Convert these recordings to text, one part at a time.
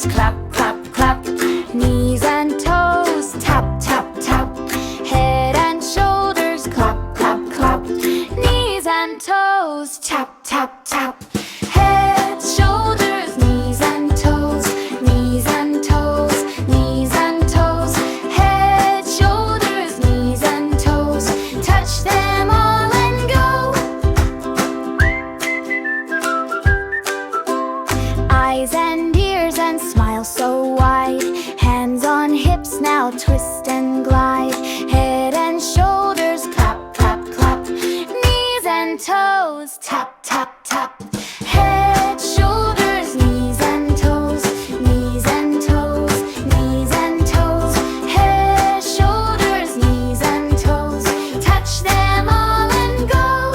shoulders, clap, clap, clap. Knees and toes, tap, tap, tap. Head and shoulders, clap, clap, clap. Knees and toes, tap, tap, tap. Head, shoulders, knees and toes, knees and toes, knees and toes. Head, shoulders, knees and toes. Touch them all and go. Eyes and ears and smile so wide. Hands on hips, now twist and glide. Head and shoulders, clap, clap, clap. Knees and toes, tap, tap, tap. Head, shoulders, knees and toes, knees and toes, knees and toes. Head, shoulders, knees and toes. Touch them all and go.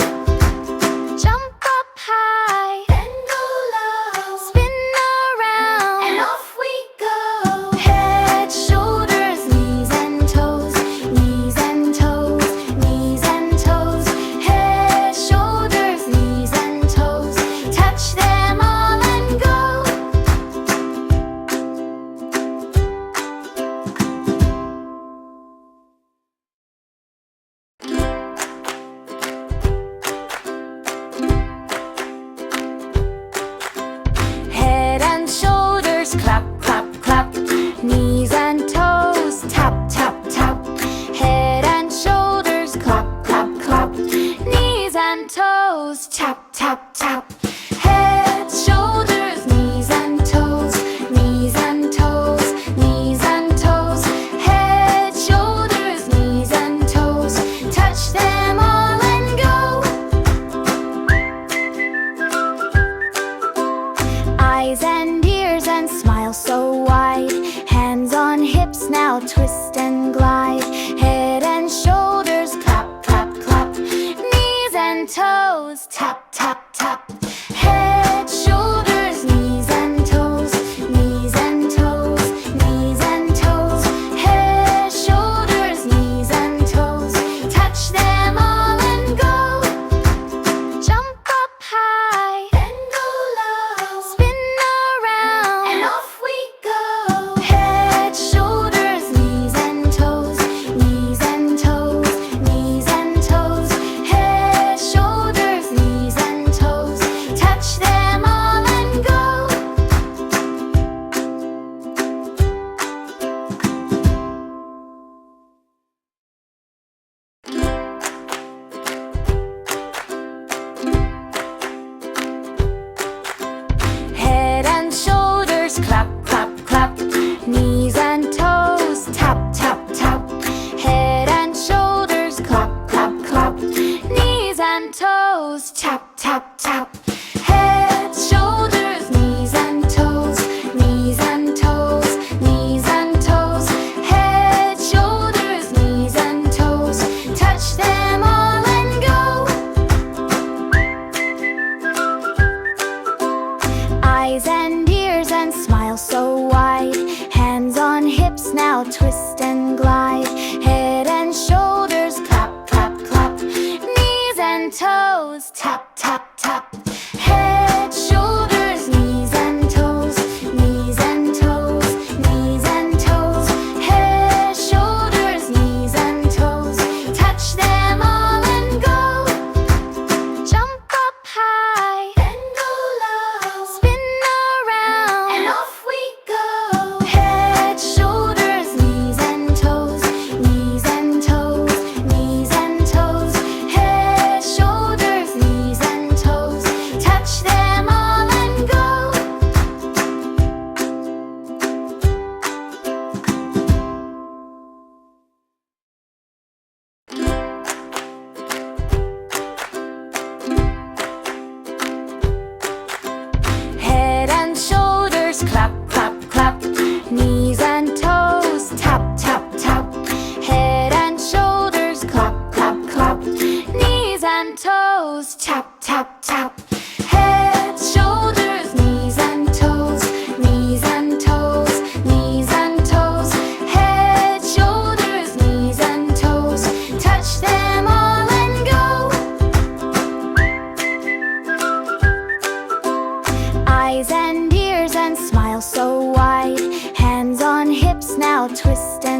Jump up high, then go low. Spin around, and off we go. Head, shoulders, knees and toes, knees and toes, knees and toes. Head, shoulders, knees and toes. Touch them all and go. Head and shoulders, clap, clap, clap. Knees and toes, tap, tap, tap. Head and shoulders, clap, clap, clap. Knees and toes, tap, tap, tap. Head, shoulders, knees and toes, knees and toes, knees and toes. Head, shoulders, knees and toes. Touch them all and go. Eyes and ears and smile so wide. Hands on hips, now twist and glide. Head and shoulders, clap, clap, clap. Knees and toes, tap, tap, tap. Head, shoulders, knees and toes, knees and toes, knees and toes. Head, shoulders, knees and toes. Touch them all and go. Jump up high, then go low. Spin around, and off we go. Head, shoulders, knees and toes, knees and toes, knees and toes. Head, shoulders, knees and toes. Touch them all and go. Head and shoulders, clap, clap, clap. Knees and toes, tap, tap, tap. Head and shoulders, clap, clap, clap. Knees and toes, tap, tap, tap. Head, shoulders, knees and toes, knees and toes, knees and toes. Head, shoulders, knees and toes. Touch them all and go. Eyes and ears and smile so wide. Hands on hips, now twist and glide. Head and shoulders, clap, clap, clap. Knees and toes, tap, tap, tap. Head, shoulders, knees and toes, knees and toes, knees and toes. Head, shoulders, knees and toes. Touch them all and go. Jump up high, then go low. Spin around, and off we go. Head, shoulders, knees and toes, knees and toes, knees and toes. Head, shoulders, knees and toes. Touch them all and go. Head and shoulders, clap, clap, clap. Knees and toes, tap, tap, tap. Head and shoulders, clap, clap, clap. Knees and toes, tap, tap, tap. Head, shoulders, knees and toes, knees and toes, knees and toes. Head, shoulders, knees and toes. Touch them all and go. Eyes and ears and smile so wide. now twist and